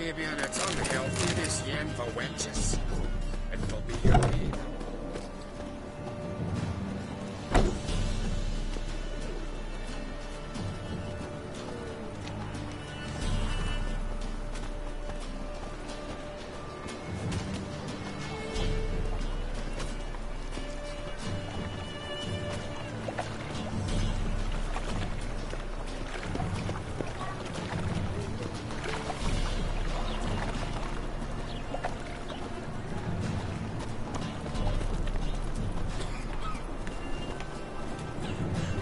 maybe on its unhealthy this yam for wenches. It'll be your lead.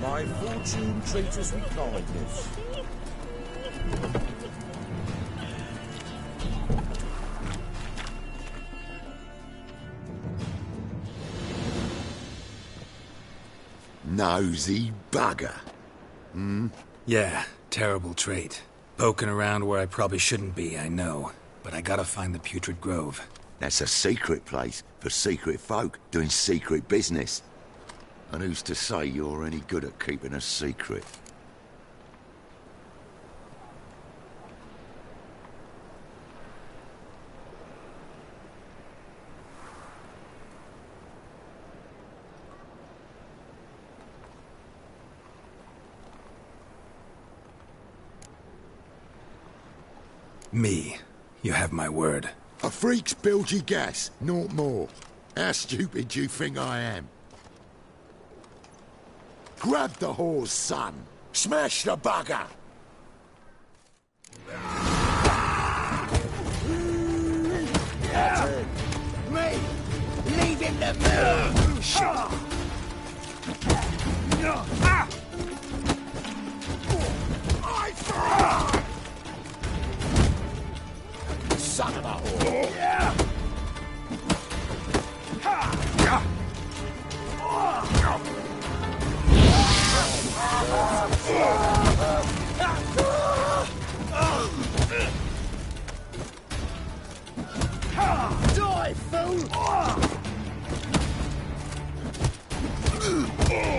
My fortune treats us with kindness. Nosy bugger. Hmm? Yeah, terrible trait. Poking around where I probably shouldn't be, I know. But I gotta find the Putrid Grove. That's a secret place for secret folk doing secret business. And who's to say you're any good at keeping a secret? Me. You have my word. A freak's bilgy gas, naught more. How stupid do you think I am? Grab the horse, son. Smash the bugger. Me! Leave him to move! Shit! Son of a whore! Die, fool!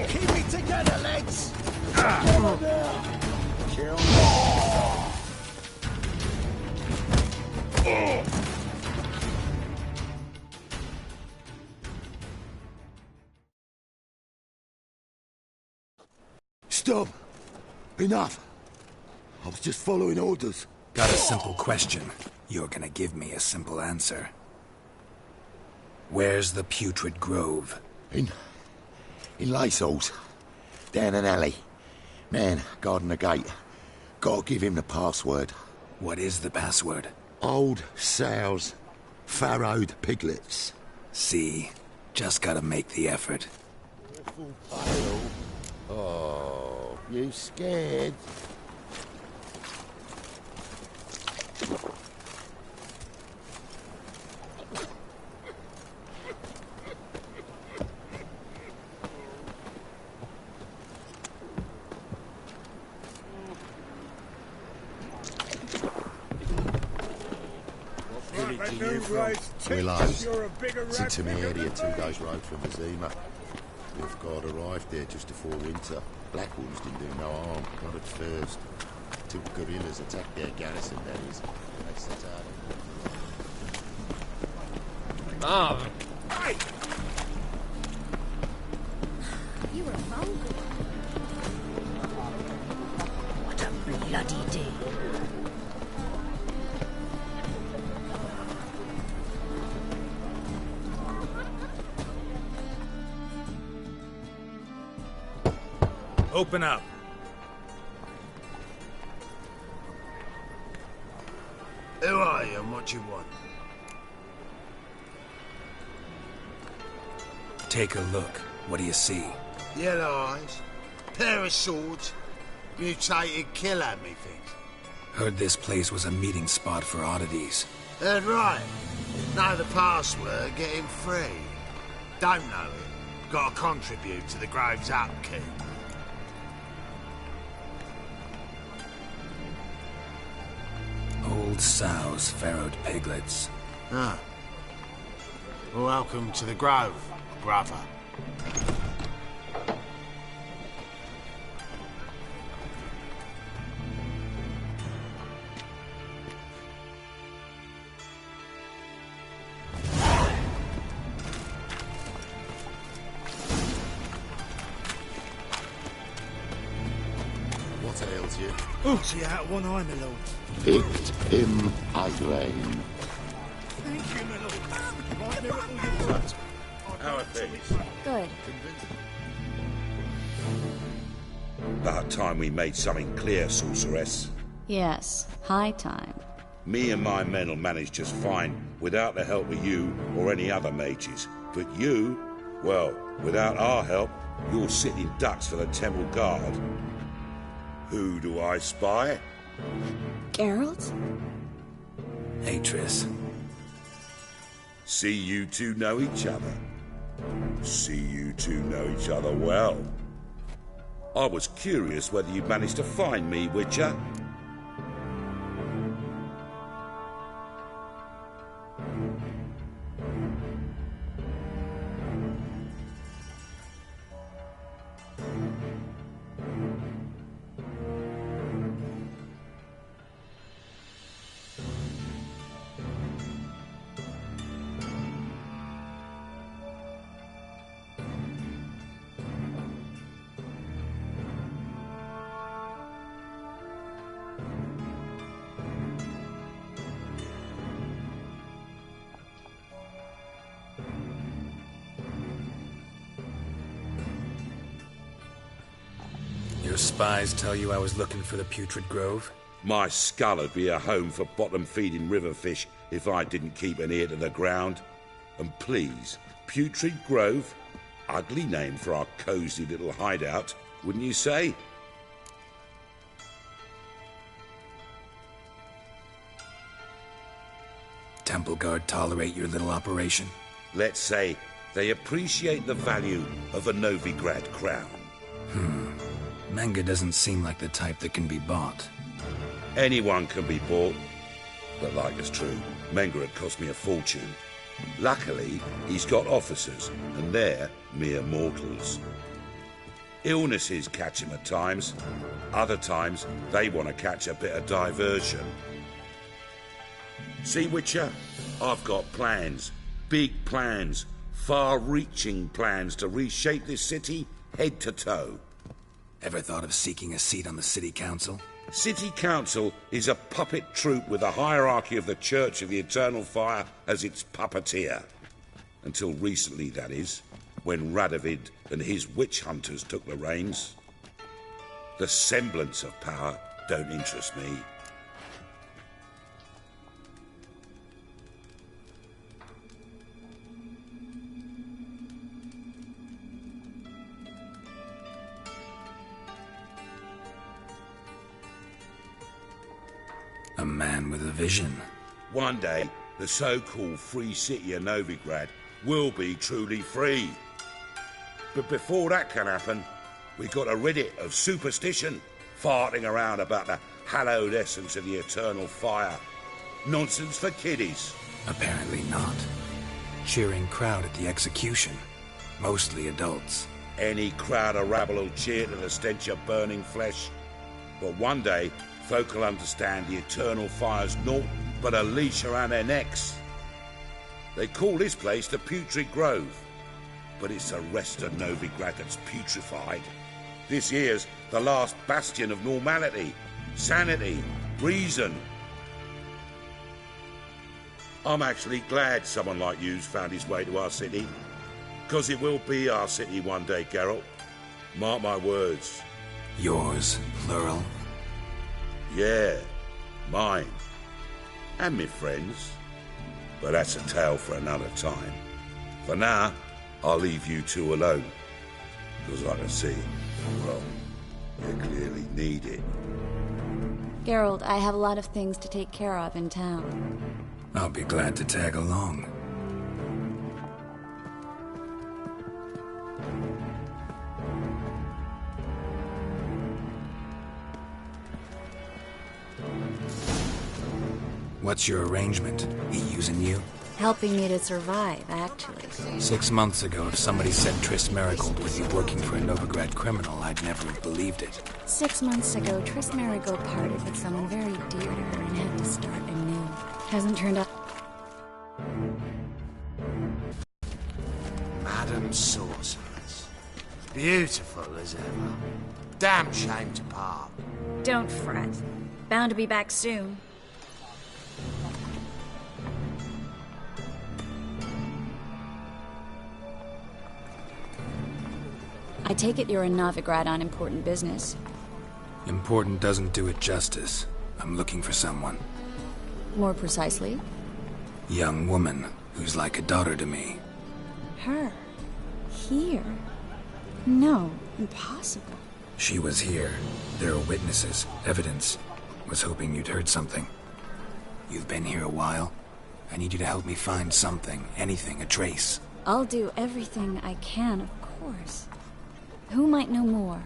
Keep it together, lads! Kill Stop! Enough! I was just following orders. Got a simple question. You're gonna give me a simple answer. Where's the Putrid Grove? In Lacehalls. Down an alley. Man, guarding the gate. Gotta give him the password. What is the password? Old sows. Farrowed piglets. See? Just gotta make the effort. Oh, you scared? We're Lowe's. It's into my area, 2 days' road from Azima. We've got arrived there just before winter. Black Wolves didn't do no harm, not at first. Two guerrillas attacked their garrison, that is. They set out. Marv! Hey! You were vulgar. What a bloody day. Open up. Who are you and what you want? Take a look. What do you see? Yellow eyes, pair of swords, mutated killer, methinks. Heard this place was a meeting spot for oddities. Heard right. Know the password, get him free. Don't know it. Gotta contribute to the Grove's upkeep. Old sows, farrowed piglets. Ah. Welcome to the Grove, brother. See you out one eye, my lord. Picked him again. Thank you, my lord. Right there at all your words. How are things? Good. About time we made something clear, sorceress. Yes, high time. Me and my men will manage just fine without the help of you or any other mages. But you, well, without our help, you're sitting ducks for the temple guard. Who do I spy? Geralt? Hey, Triss. See you two know each other. See you two know each other well. I was curious whether you'd managed to find me, Witcher. Your spies tell you I was looking for the Putrid Grove? My skull would be a home for bottom-feeding river fish if I didn't keep an ear to the ground. And please, Putrid Grove? Ugly name for our cosy little hideout, wouldn't you say? Temple Guard tolerate your little operation? Let's say they appreciate the value of a Novigrad crown. Menga doesn't seem like the type that can be bought. Anyone can be bought. But like it's true, Menga had cost me a fortune. Luckily, he's got officers, and they're mere mortals. Illnesses catch him at times. Other times, they want to catch a bit of diversion. See, Witcher, I've got plans. Big plans. Far-reaching plans to reshape this city head to toe. Ever thought of seeking a seat on the city council? City Council is a puppet troupe with the hierarchy of the Church of the Eternal Fire as its puppeteer. Until recently, that is, when Radovid and his witch hunters took the reins. The semblance of power don't interest me. A man with a vision. One day, the so-called free city of Novigrad will be truly free. But before that can happen, we've got to rid it of superstition, farting around about the hallowed essence of the eternal fire. Nonsense for kiddies. Apparently not. Cheering crowd at the execution. Mostly adults. Any crowd of rabble will cheer to the stench of burning flesh. But one day, folk will understand the eternal fire's naught but a leash around their necks. They call this place the Putrid Grove, but it's the rest of Novigrad that's putrefied. This here's the last bastion of normality, sanity, reason. I'm actually glad someone like you's found his way to our city, because it will be our city one day, Geralt. Mark my words. Yours, plural. Yeah, mine. And me friends. But that's a tale for another time. For now, I'll leave you two alone. Because I can see, well, you clearly need it. Geralt, I have a lot of things to take care of in town. I'll be glad to tag along. What's your arrangement? He using you? Helping me to survive, actually. 6 months ago, if somebody said Triss Marigold would be working for a Novigrad criminal, I'd never have believed it. 6 months ago, Triss Marigold parted with someone very dear to her and had to start anew. Hasn't turned out... Madam Sorceress. Beautiful as ever. Damn shame to part. Don't fret. Bound to be back soon. I take it you're a Novigrad on important business. Important doesn't do it justice. I'm looking for someone. More precisely? Young woman who's like a daughter to me. Her? Here? No, impossible. She was here. There are witnesses, evidence. Was hoping you'd heard something. You've been here a while. I need you to help me find something, anything, a trace. I'll do everything I can, of course. Who might know more?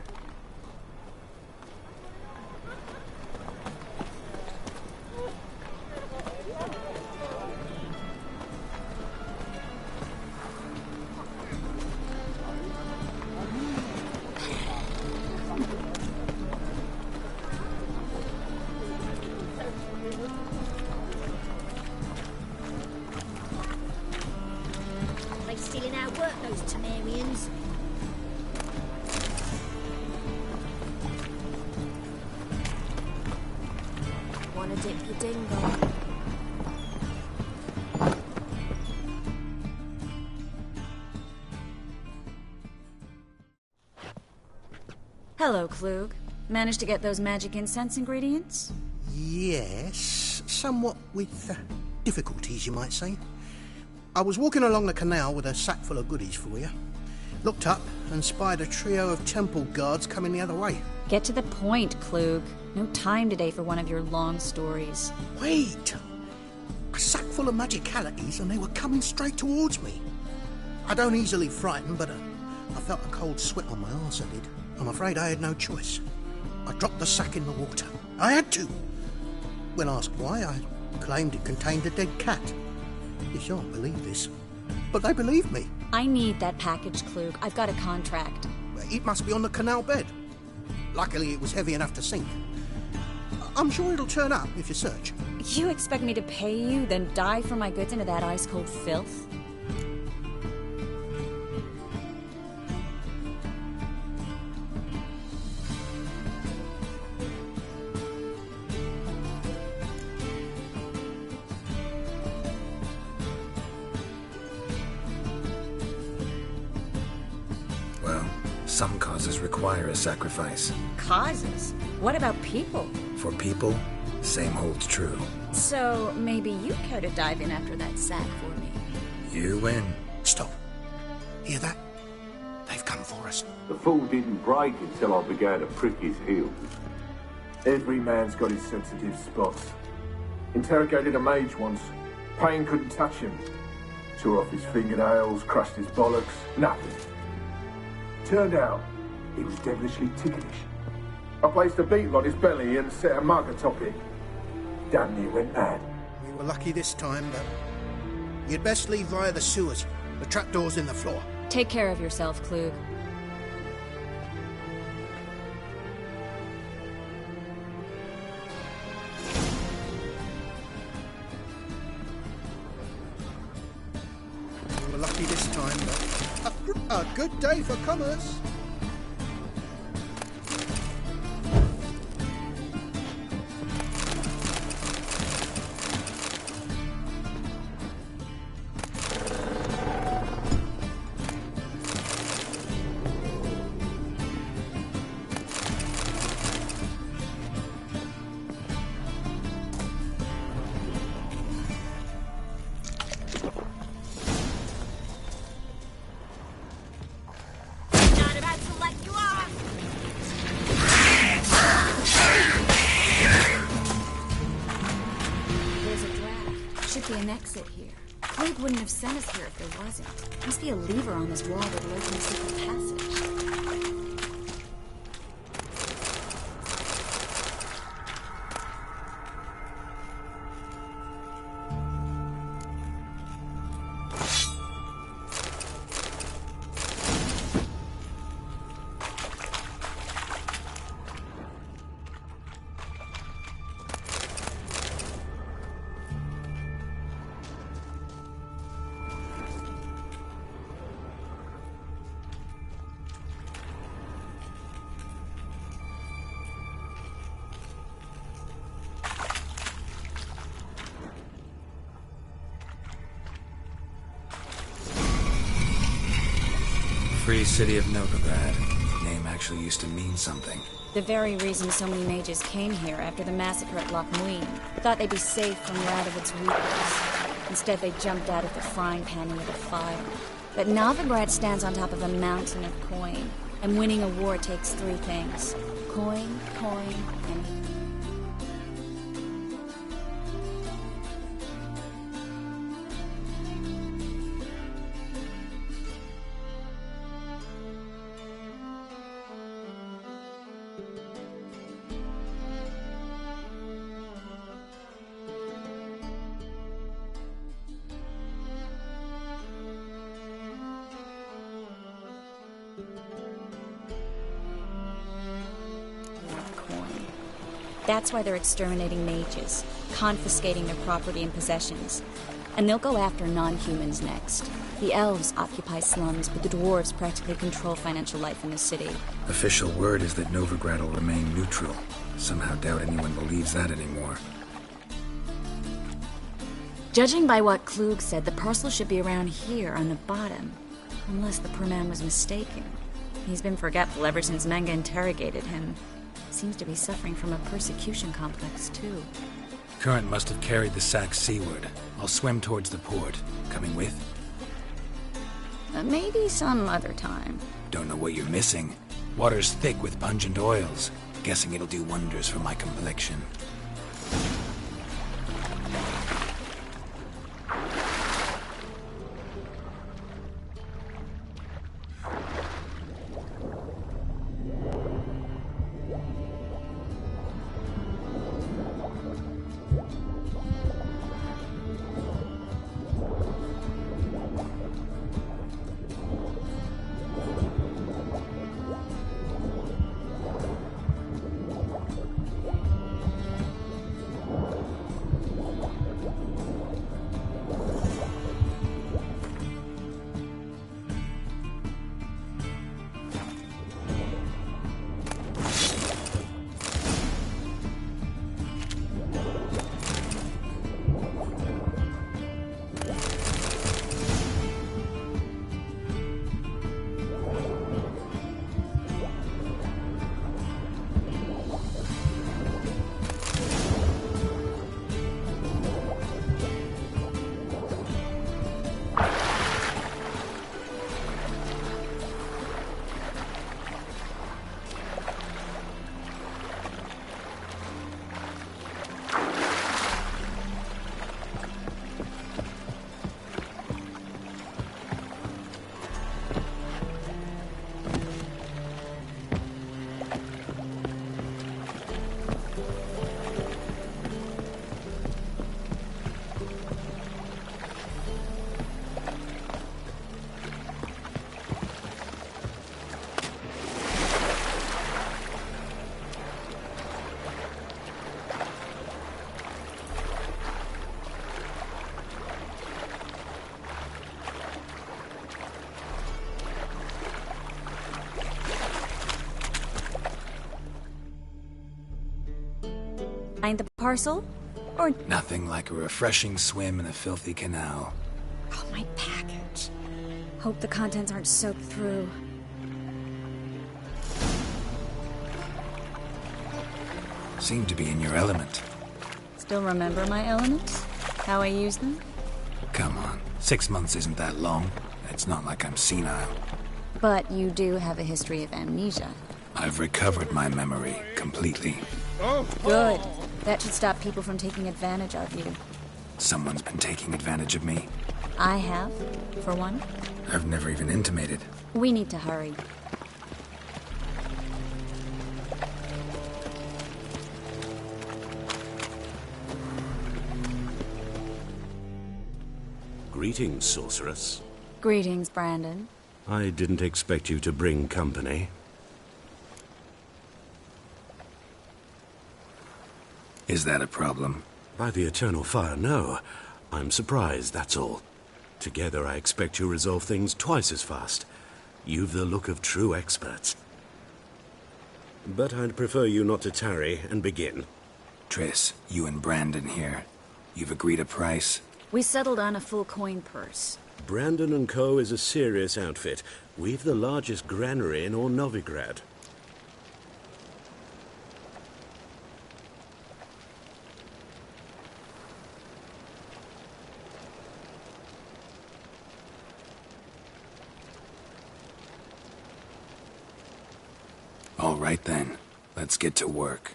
They stealing our work, those Temerians. Wanna dip your dingo? Hello, Klug. Managed to get those magic incense ingredients? Yes, somewhat with difficulties, you might say. I was walking along the canal with a sack full of goodies for you. Looked up and spied a trio of temple guards coming the other way. Get to the point, Klug. No time today for one of your long stories. Wait! A sack full of magicalities and they were coming straight towards me. I don't easily frighten, but I felt a cold sweat on my arse, I did. I'm afraid I had no choice. I dropped the sack in the water. I had to. When asked why, I claimed it contained a dead cat. You shan't believe this, but they believed me. I need that package, Klug. I've got a contract. It must be on the canal bed. Luckily, it was heavy enough to sink. I'm sure it'll turn up if you search. You expect me to pay you, then dive for my goods into that ice-cold filth? Some causes require a sacrifice. Causes? What about people? For people, same holds true. So maybe you care to dive in after that sack for me? You win. Stop. Hear that? They've come for us. The fall didn't break until I began to prick his heels. Every man's got his sensitive spots. Interrogated a mage once. Pain couldn't touch him. Tore off his fingernails, crushed his bollocks. Nothing. Turned out, he was devilishly ticklish. I placed a beetle on his belly and set a mug atop it. Damn near went mad. We were lucky this time, but you'd best leave via the sewers. The trapdoor's in the floor. Take care of yourself, Klug. We were lucky this time, but a good day for commerce. Exit here. Klug wouldn't have sent us here if there wasn't. Must be a lever on this wall that leads to a secret passage. Free city of Novigrad. Name actually used to mean something. The very reason so many mages came here after the massacre at Loch Muin. Thought they'd be safe from Radovic's reapers. Instead, they jumped out of the frying pan into the fire. But Novigrad stands on top of a mountain of coin, and winning a war takes three things. Coin, coin, and... That's why they're exterminating mages, confiscating their property and possessions. And they'll go after non-humans next. The elves occupy slums, but the dwarves practically control financial life in the city. Official word is that Novigrad will remain neutral. Somehow doubt anyone believes that anymore. Judging by what Klug said, the parcel should be around here on the bottom. Unless the poor man was mistaken. He's been forgetful ever since Manga interrogated him. Seems to be suffering from a persecution complex, too. Current must have carried the sack seaward. I'll swim towards the port. Coming with? Maybe some other time. Don't know what you're missing. Water's thick with pungent oils. Guessing it'll do wonders for my complexion. Find the parcel? Or... Nothing like a refreshing swim in a filthy canal. Oh, my package. Hope the contents aren't soaked through. Seem to be in your element. Still remember my elements? How I use them? Come on. 6 months isn't that long. It's not like I'm senile. But you do have a history of amnesia. I've recovered my memory completely. Good. That should stop people from taking advantage of you. Someone's been taking advantage of me. I have, for one. I've never even intimated. We need to hurry. Greetings, sorceress. Greetings, Brandon. I didn't expect you to bring company. Is that a problem? By the eternal fire, no. I'm surprised, that's all. Together, I expect you resolve things twice as fast. You've the look of true experts. But I'd prefer you not to tarry and begin. Triss, you and Brandon here. You've agreed a price? We settled on a full coin purse. Brandon & Co. is a serious outfit. We've the largest granary in all Novigrad. All right then, let's get to work.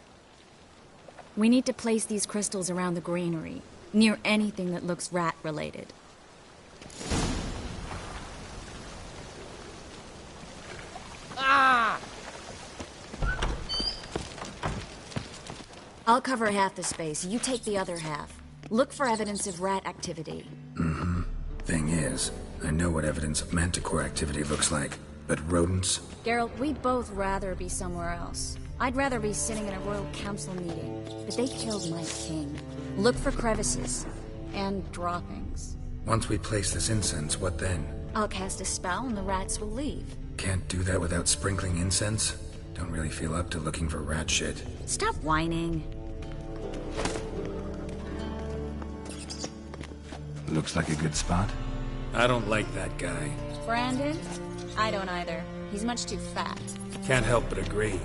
We need to place these crystals around the granary, near anything that looks rat-related. Ah! I'll cover half the space, you take the other half. Look for evidence of rat activity. Mm-hmm. Thing is, I know what evidence of manticore activity looks like, but rodents? Geralt, we'd both rather be somewhere else. I'd rather be sitting in a royal council meeting, but they killed my king. Look for crevices and droppings. Once we place this incense, what then? I'll cast a spell and the rats will leave. Can't do that without sprinkling incense? Don't really feel up to looking for rat shit. Stop whining. Looks like a good spot. I don't like that guy. Brandon? I don't either. He's much too fat. Can't help but agree.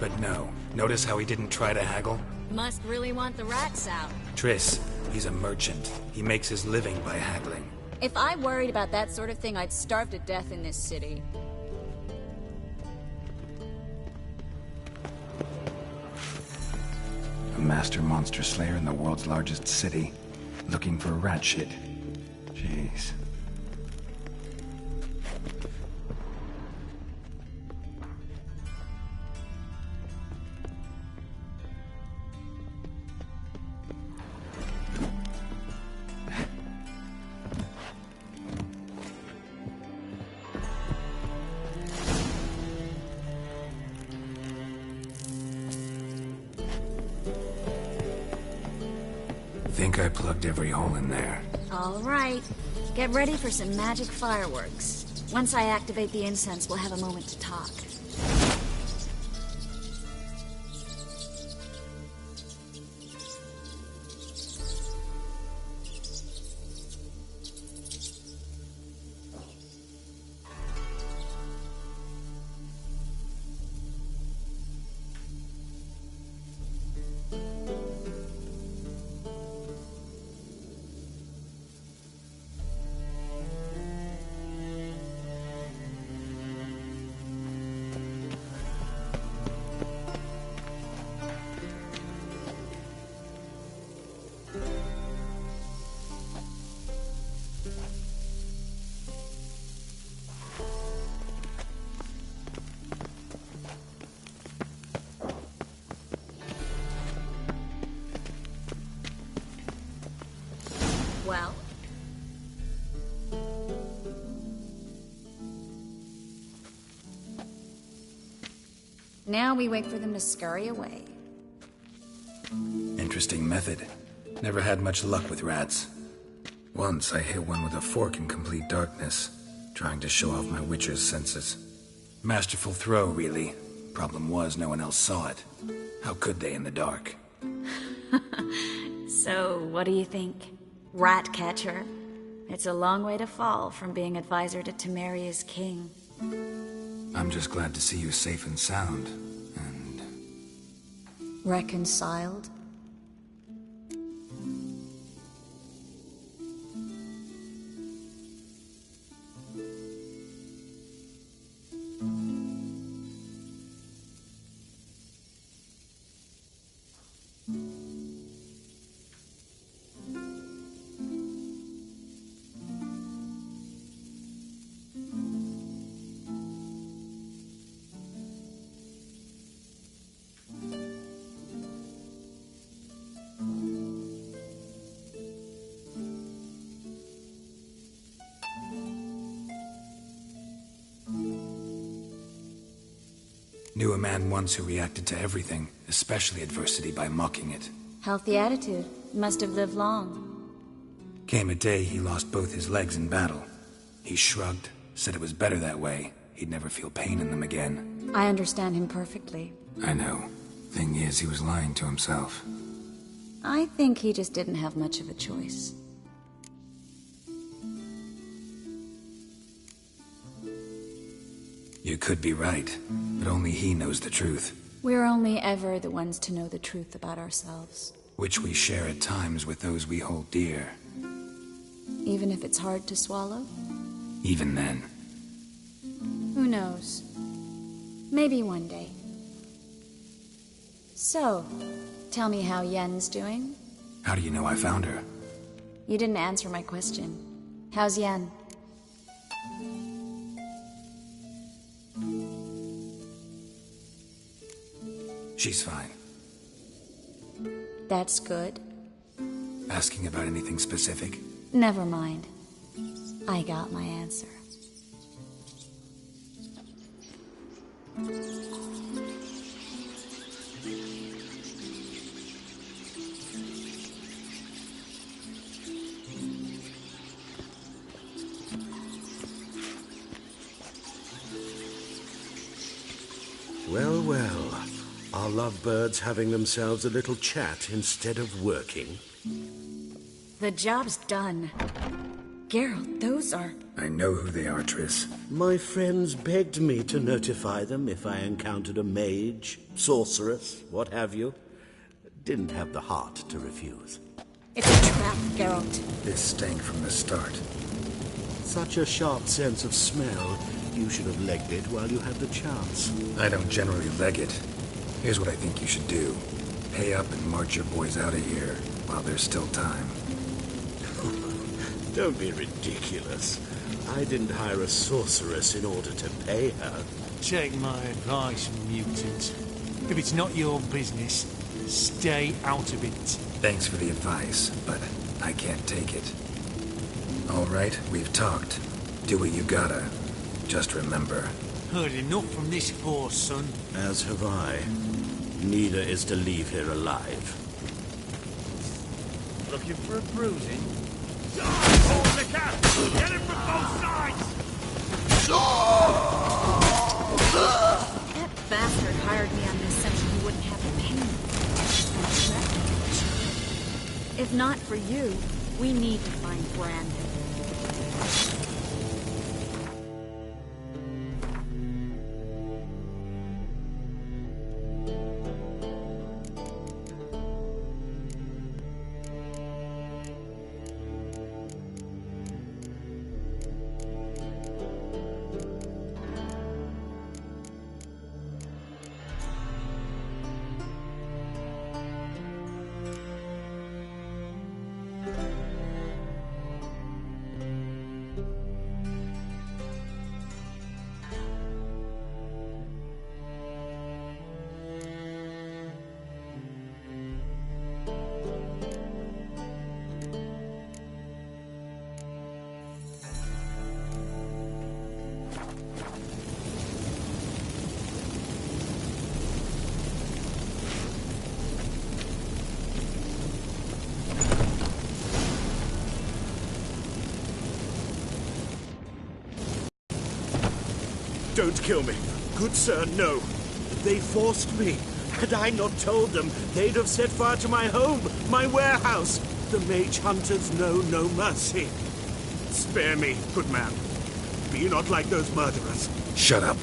But no. Notice how he didn't try to haggle? Must really want the rats out. Triss, he's a merchant. He makes his living by haggling. If I worried about that sort of thing, I'd starve to death in this city. A master monster slayer in the world's largest city. Looking for rat shit. Jeez. Think I plugged every hole in there. All right. Get ready for some magic fireworks. Once I activate the incense, we'll have a moment to talk. Well? Now we wait for them to scurry away. Interesting method. Never had much luck with rats. Once I hit one with a fork in complete darkness, trying to show off my witcher's senses. Masterful throw, really. Problem was, no one else saw it. How could they in the dark? So, what do you think? Rat catcher? It's a long way to fall from being advisor to Temeria's king. I'm just glad to see you safe and sound, and... Reconciled? Knew a man once who reacted to everything, especially adversity, by mocking it. Healthy attitude. Must have lived long. Came a day he lost both his legs in battle. He shrugged, said it was better that way. He'd never feel pain in them again. I understand him perfectly. I know. Thing is, he was lying to himself. I think he just didn't have much of a choice. You could be right, but only he knows the truth. We're only ever the ones to know the truth about ourselves. Which we share at times with those we hold dear. Even if it's hard to swallow? Even then. Who knows? Maybe one day. So, tell me how Yen's doing? How do you know I found her? You didn't answer my question. How's Yen? She's fine. That's good. Asking about anything specific? Never mind. I got my answer. Well, well. Are lovebirds having themselves a little chat instead of working? The job's done. Geralt, those are... I know who they are, Triss. My friends begged me to notify them if I encountered a mage, sorceress, what have you. Didn't have the heart to refuse. It's a trap, Geralt. This stank from the start. Such a sharp sense of smell. You should have legged it while you had the chance. I don't generally leg it. Here's what I think you should do. Pay up and march your boys out of here while there's still time. Don't be ridiculous. I didn't hire a sorceress in order to pay her. Take my advice, mutant. If it's not your business, stay out of it. Thanks for the advice, but I can't take it. All right, we've talked. Do what you gotta. Just remember. Heard enough from this horse, son. As have I. Neither is to leave here alive. Looking for a bruising? Hold the cat! Get him from both sides! That bastard hired me on the assumption he wouldn't have the pain. If not for you, we need to find Brandon. Don't kill me. Good sir, no. They forced me. Had I not told them, they'd have set fire to my home, my warehouse. The mage hunters know no mercy. Spare me, good man. Be not like those murderers. Shut up.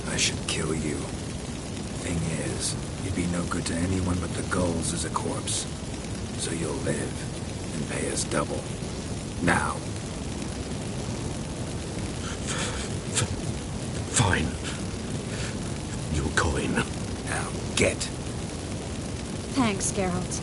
I should kill you. Thing is, you'd be no good to anyone but the gulls as a corpse. So you'll live and pay us double. Now. Fine. Your coin. Now, get. Thanks, Geralt.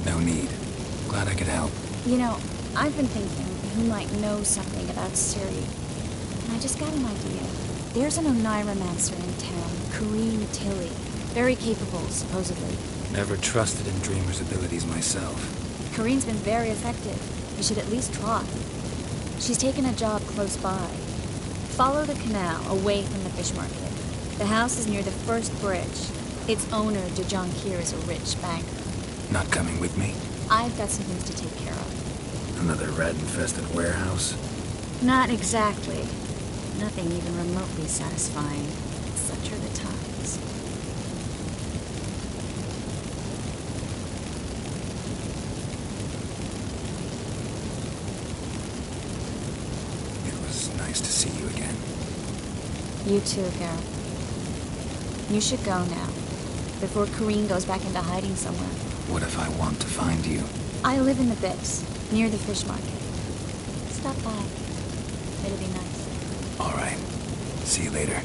No need. Glad I could help. You know, I've been thinking who might know something about Ciri. And I just got an idea. There's an Oneiromancer in town, Corrine Tilly. Very capable, supposedly. Never trusted in Dreamer's abilities myself. Corrine's been very effective. You should at least try. She's taken a job close by. Follow the canal away from the fish market. The house is near the first bridge. Its owner, Dejonkir, is a rich banker. Not coming with me? I've got some things to take care of. Another rat-infested warehouse? Not exactly. Nothing even remotely satisfying. Such are the times. It was nice to see you again. You too, Gareth. You should go now, before Kareen goes back into hiding somewhere. What if I want to find you? I live in the Bips, near the fish market. Stop by. It'll be nice. All right. See you later.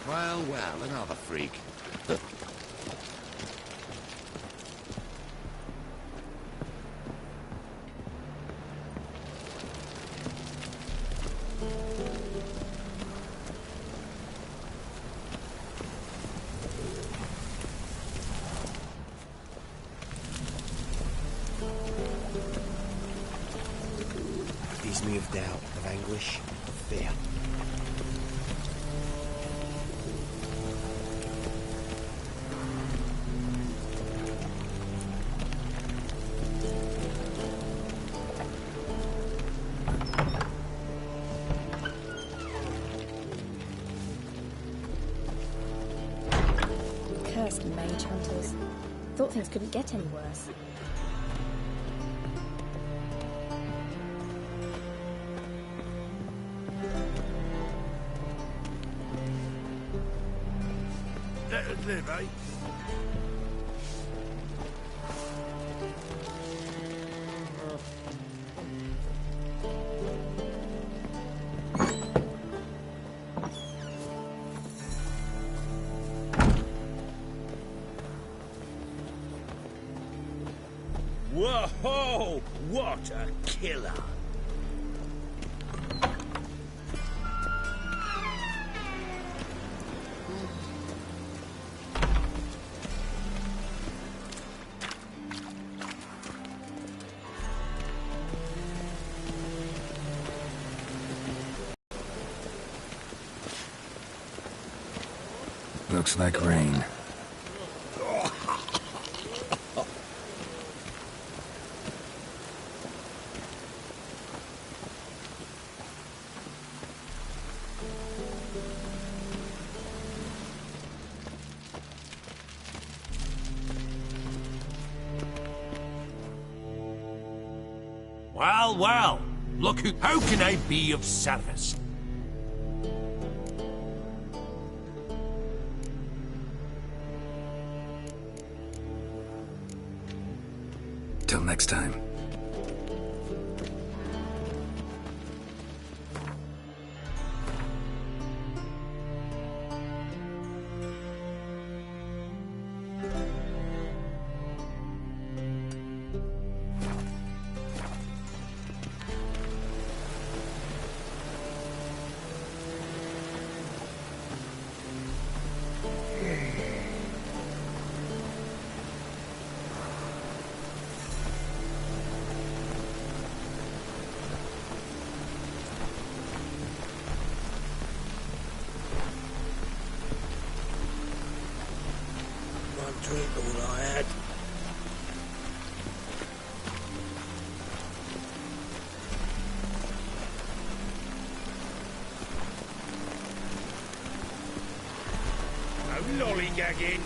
Well, well, another freak. Gives me of doubt, of anguish, of fear. Cursed mage hunters. Thought things couldn't get any worse. Let us live, eh? Whoa! What a killer! Looks like rain. Well, well. Look, how can I be of service? Till next time. Drink all I had. No lollygagging.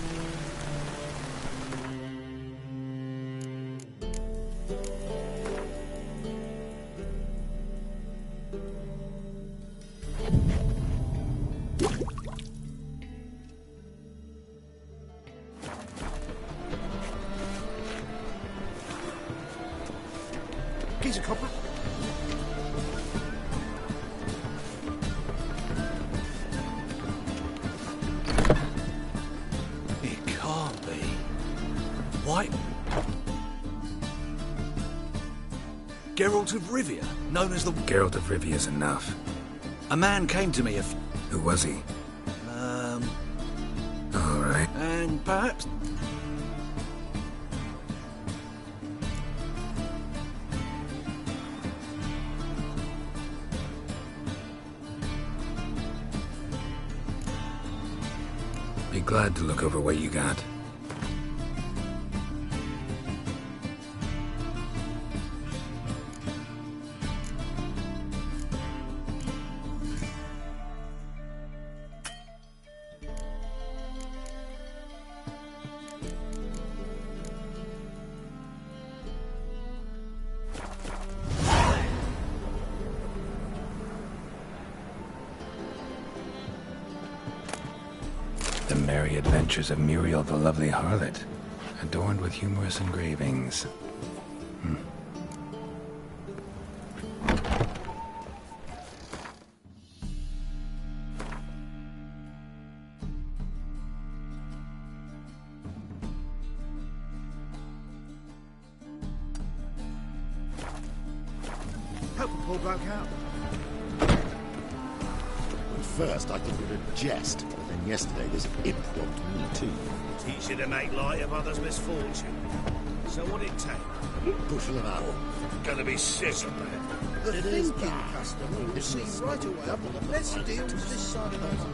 He's a copper. right? Geralt of Rivia, known as the... Geralt of Rivia's enough. A man came to me Who was he? All right. And perhaps... Be glad to look over what you got. The merry adventures of Muriel the lovely harlot, adorned with humorous engravings. Help a poor bloke out. At first, I thought it was a jest, but then yesterday this imp robbed me too. Teach you to make light of others' misfortune. So what'd it take? Bushel of apple. Gonna be sick of that. The thinking customer will see right away up on the best deals this side of the mountain.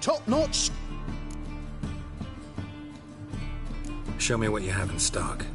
Top notch. Show me what you have in stock.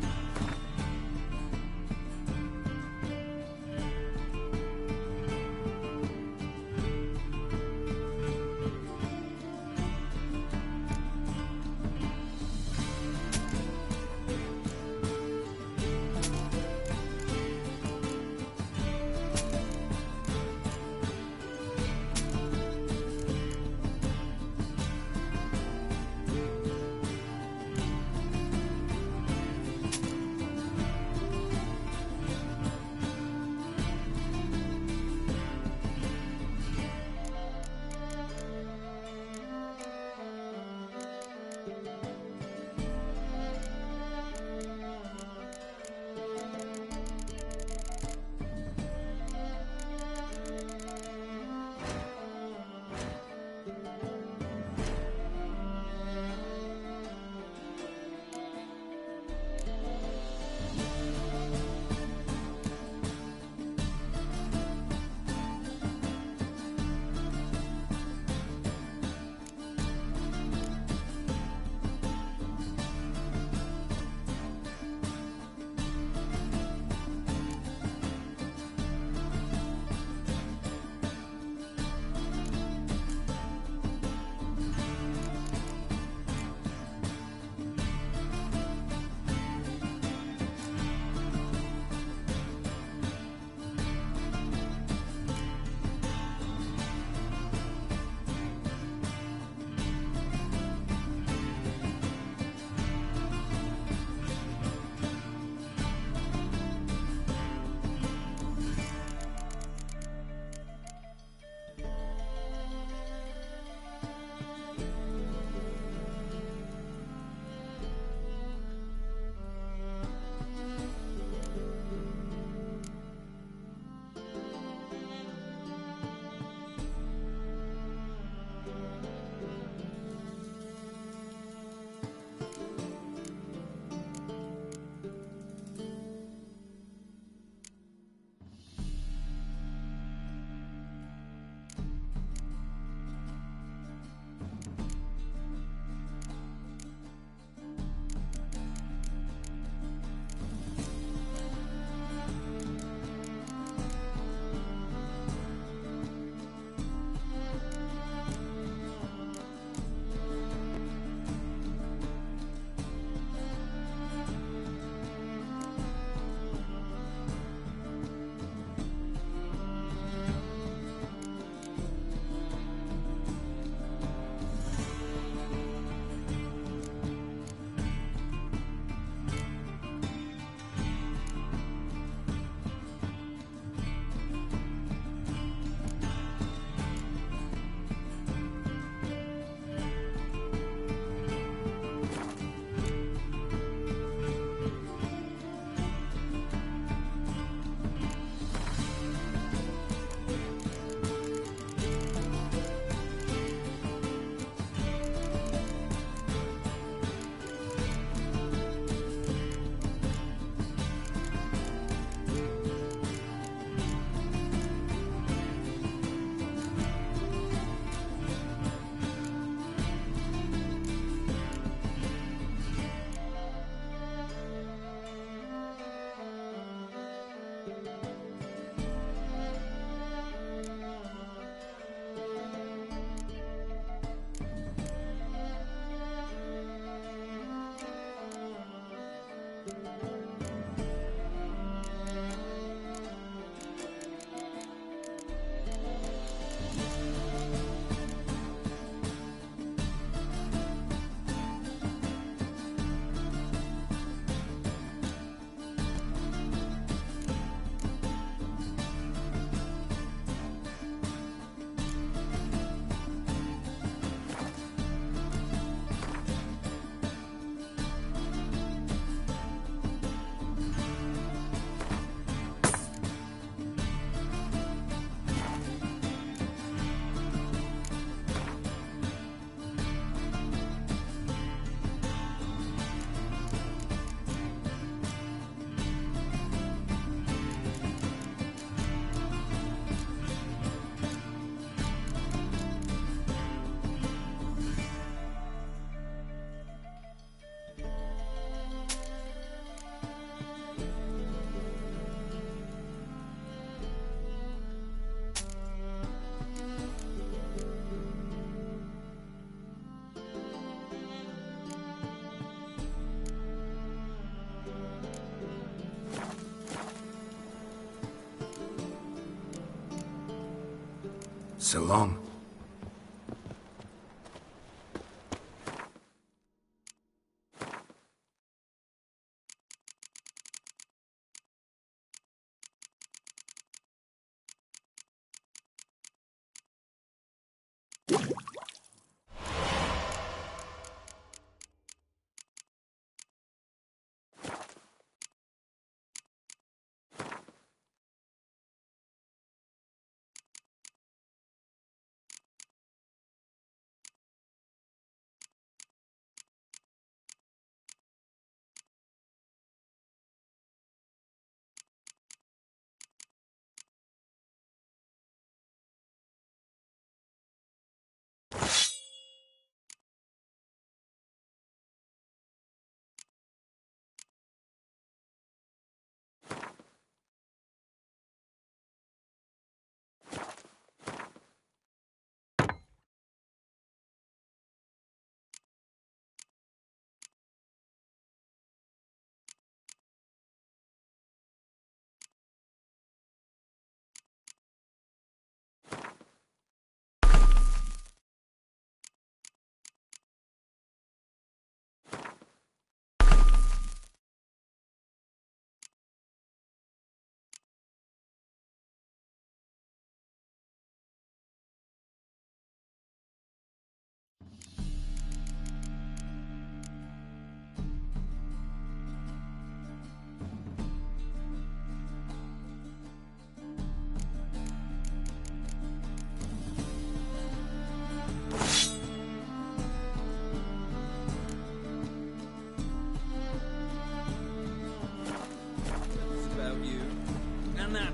So long.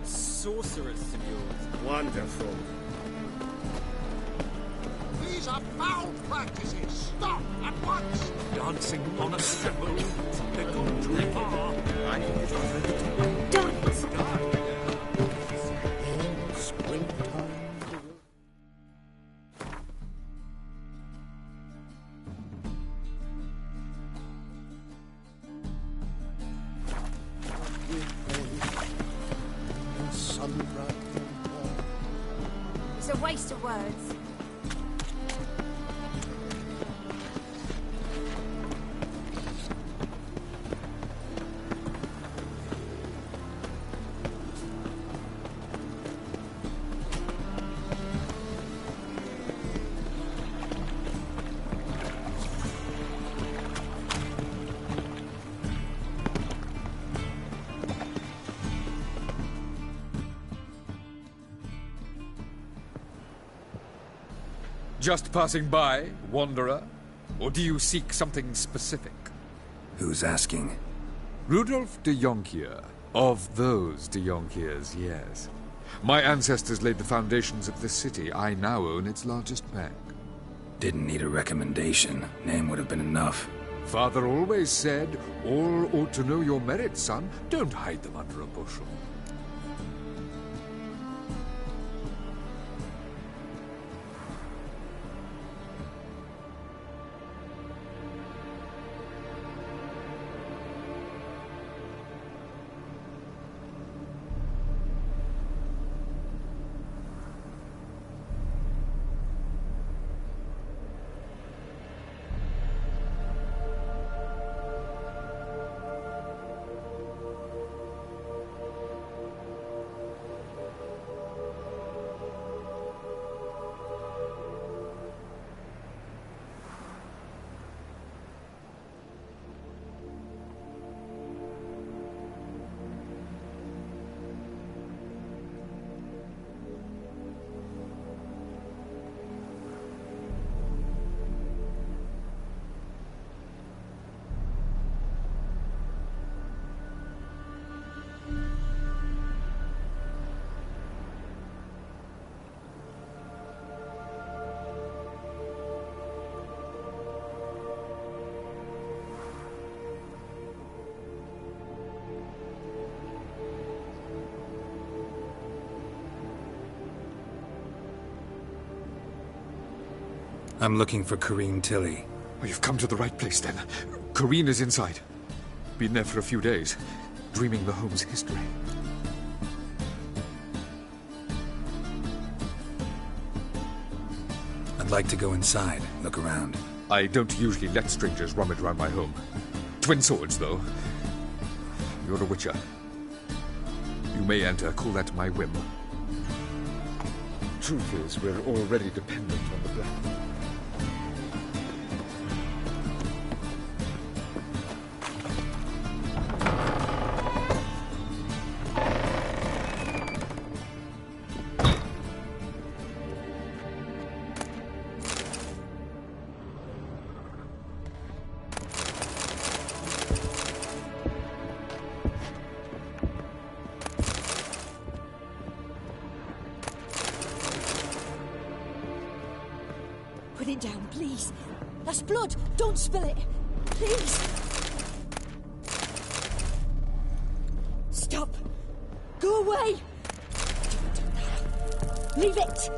Sorceress of yours. Wonderful. These are foul practices. Stop at once. Dancing on a symbol. They've gone too far. Don't! It's a waste of words. Just passing by, wanderer? Or do you seek something specific? Who's asking? Rudolf de Jonkier. Of those de Jonkiers, yes. My ancestors laid the foundations of this city. I now own its largest bank. Didn't need a recommendation. Name would have been enough. Father always said, all ought to know your merits, son. Don't hide them under a bushel. I'm looking for Corrine Tilly. Oh, you've come to the right place, then. Corrine is inside. Been there for a few days, dreaming the home's history. I'd like to go inside, look around. I don't usually let strangers rummage around my home. Twin swords, though. You're a witcher. You may enter, call that my whim. Truth is, we're already dependent on the black. Put it down, please. That's blood. Don't spill it. Please. Stop. Go away. Don't do that. Leave it.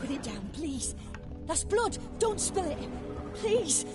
Put it down, please. That's blood. Don't spill it. Please.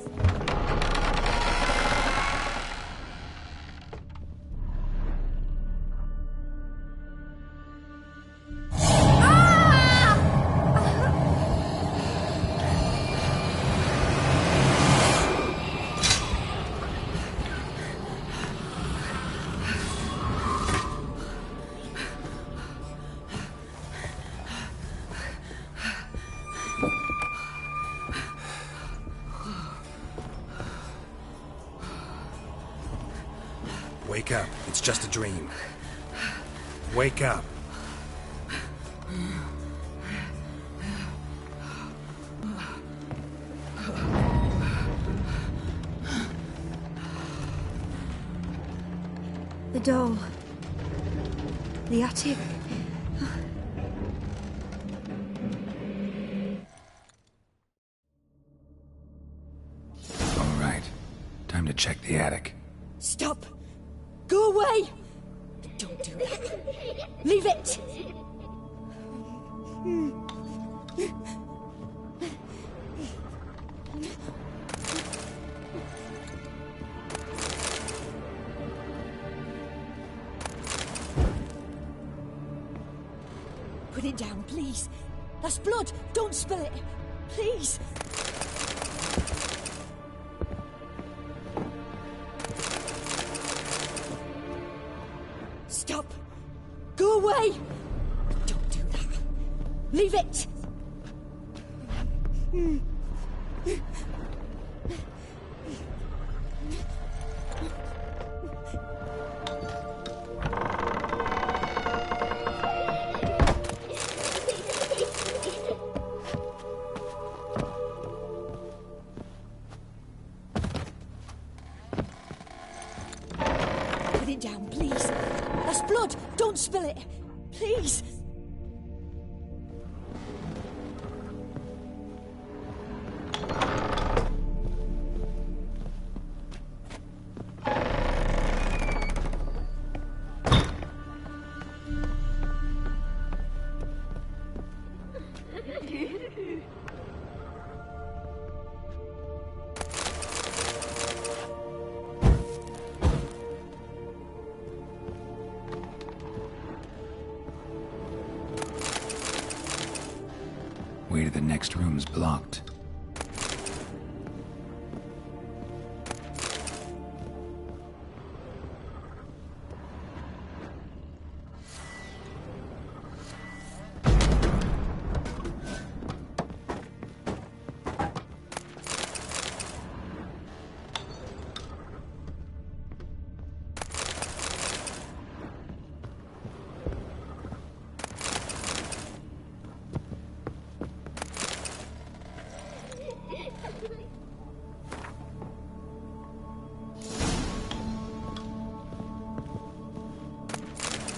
Wake up. It's just a dream. Wake up. The door. The attic. All right. Time to check the attic. Stop. Go away. Don't do that. Leave it. Put it down, please. That's blood. Don't spill it. Please. away! Don't do that. Leave it! Put it down, please. That's blood. Don't spill it. Please. Way to the next room's blocked.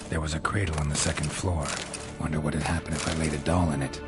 There was a cradle on the second floor. Wonder what would happen if I laid a doll in it.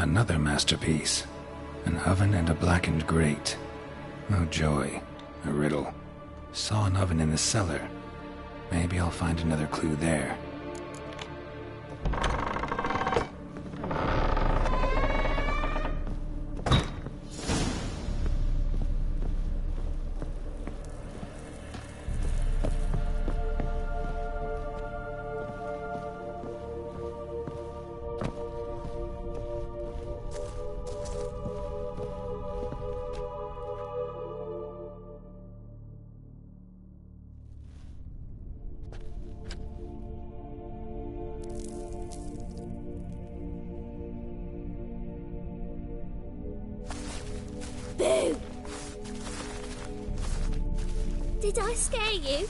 Another masterpiece. An oven and a blackened grate. Oh joy. A riddle. Saw an oven in the cellar. Maybe I'll find another clue there. Boo! Did I scare you?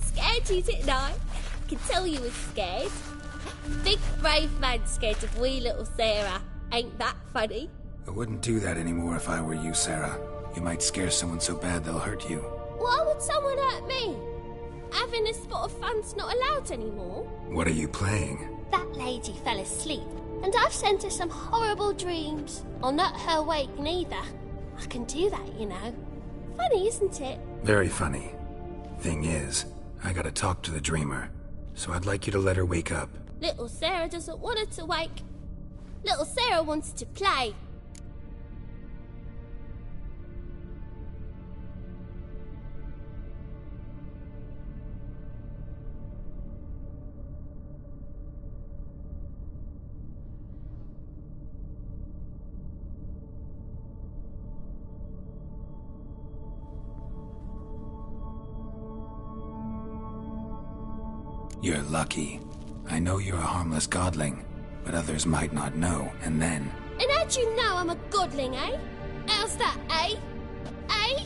Scared you, didn't I? Can tell you was scared. Big brave man scared of wee little Sarah. Ain't that funny? I wouldn't do that anymore if I were you, Sarah. You might scare someone so bad they'll hurt you. Why would someone hurt me? Having a spot of fun's not allowed anymore. What are you playing? That lady fell asleep, and I've sent her some horrible dreams. I'll not her wake neither. I can do that, you know. Funny, isn't it? Very funny. Thing is, I gotta talk to the dreamer, so I'd like you to let her wake up. Little Sarah doesn't want her to wake. Little Sarah wants to play. You're lucky. I know you're a harmless godling, but others might not know, and then... And how'd you know I'm a godling, eh? How's that, eh? Eh?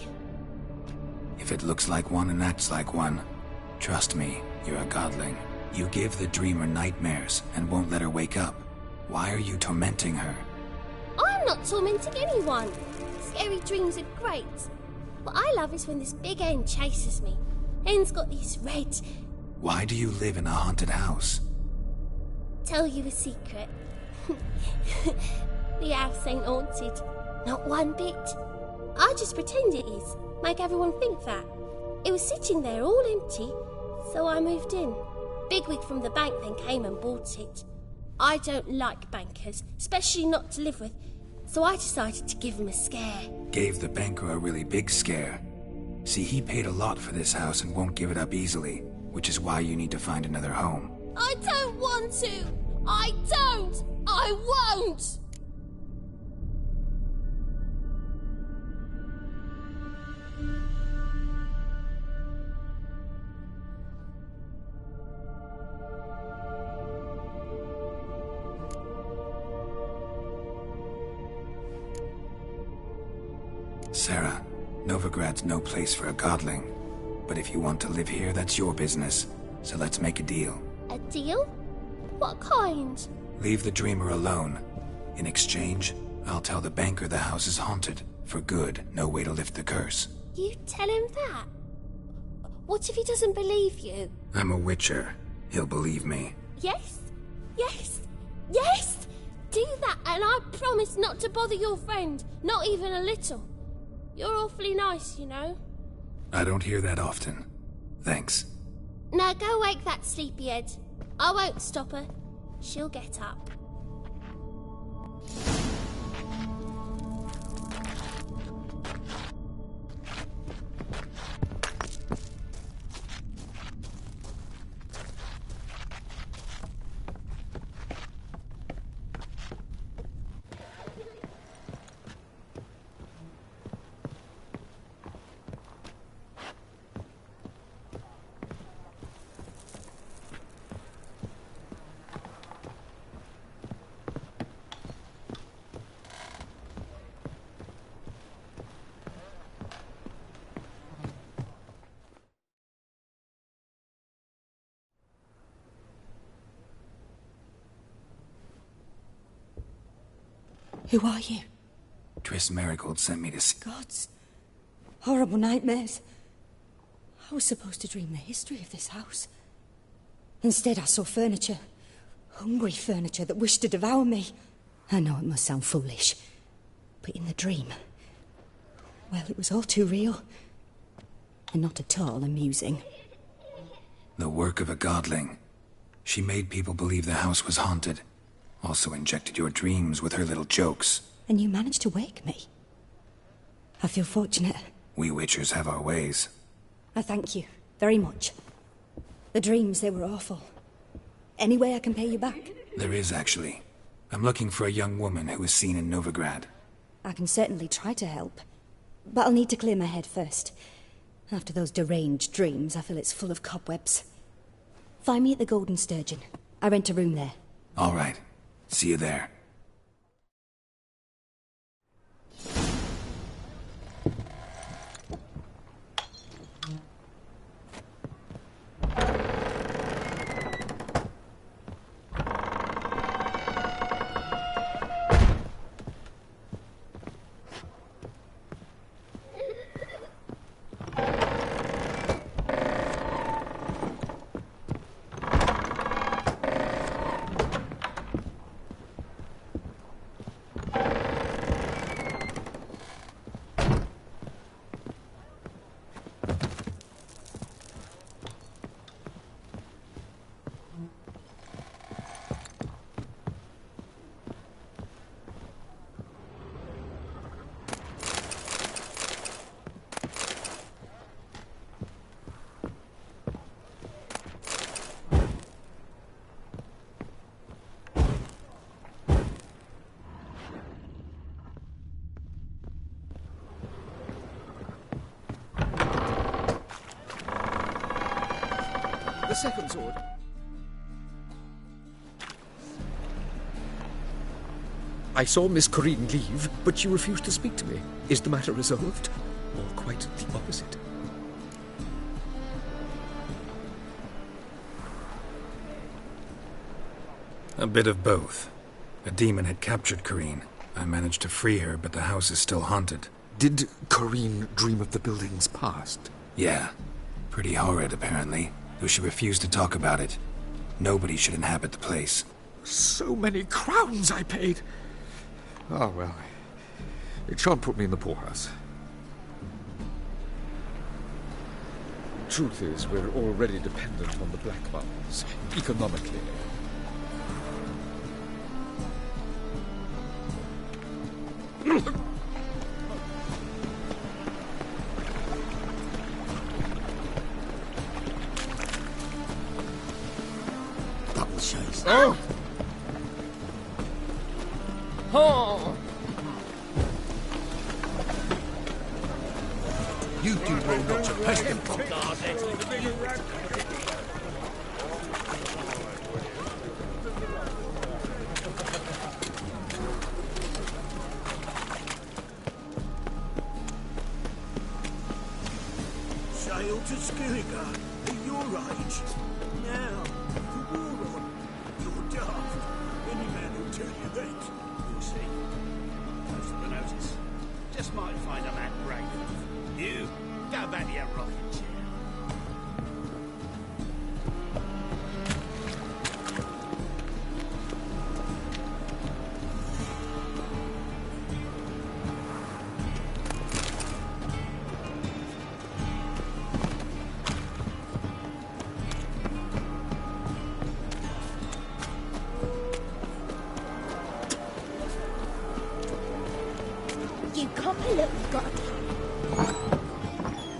If it looks like one and acts like one, trust me, you're a godling. You give the dreamer nightmares and won't let her wake up. Why are you tormenting her? I'm not tormenting anyone. Scary dreams are great. What I love is when this big hen chases me. Hen's got these red... Why do you live in a haunted house? Tell you a secret. The house ain't haunted. Not one bit. I just pretend it is. Make everyone think that. It was sitting there all empty, so I moved in. Bigwig from the bank then came and bought it. I don't like bankers, especially not to live with, so I decided to give him a scare. Gave the banker a really big scare. See, he paid a lot for this house and won't give it up easily, which is why you need to find another home. I don't want to! I don't! I won't! Sarah, Novigrad's no place for a godling. But if you want to live here, that's your business. So let's make a deal. A deal? What kind? Leave the dreamer alone. In exchange, I'll tell the banker the house is haunted. For good, no way to lift the curse. You tell him that? What if he doesn't believe you? I'm a witcher. He'll believe me. Yes? Yes? Yes! Do that and I promise not to bother your friend. Not even a little. You're awfully nice, you know. I don't hear that often. Thanks. Now go wake that sleepyhead. I won't stop her. She'll get up. Who are you? Triss Marigold sent me to see... Gods. Horrible nightmares. I was supposed to dream the history of this house. Instead, I saw furniture. Hungry furniture that wished to devour me. I know it must sound foolish, but in the dream, well, it was all too real, and not at all amusing. The work of a godling. She made people believe the house was haunted. Also injected your dreams with her little jokes. And you managed to wake me. I feel fortunate. We witchers have our ways. I thank you very much. The dreams, they were awful. Any way I can pay you back? There is, actually. I'm looking for a young woman who was seen in Novigrad. I can certainly try to help. But I'll need to clear my head first. After those deranged dreams, I feel it's full of cobwebs. Find me at the Golden Sturgeon. I rent a room there. All right. See you there. The second sword. I saw Miss Corinne leave, but she refused to speak to me. Is the matter resolved? Or quite the opposite? A bit of both. A demon had captured Corinne. I managed to free her, but the house is still haunted. Did Corinne dream of the building's past? Yeah. Pretty horrid, apparently. Though she refused to talk about it. Nobody should inhabit the place. So many crowns I paid! Oh, well. It shan't put me in the poorhouse. Truth is, we're already dependent on the black markets, economically. Double chase. Oh! Oh! You do well not to pest him, Sail to Skilligar at your age. Now, the war on. You're daft. Any man will tell you that. You'll see. Close to the notice. Just might find a man brave enough. You, go back to your rocking chair. You copper little god.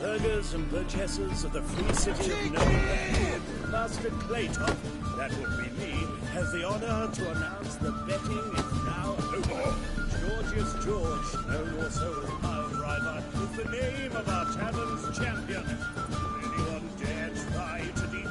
Burghers and burgesses of the free city of Novigrad, Master Claytop, that would be me, has the honor to announce the betting is now over. Georgius George, known also as Pile Driver, is the name of our tavern's champion. Will anyone dare try to defeat?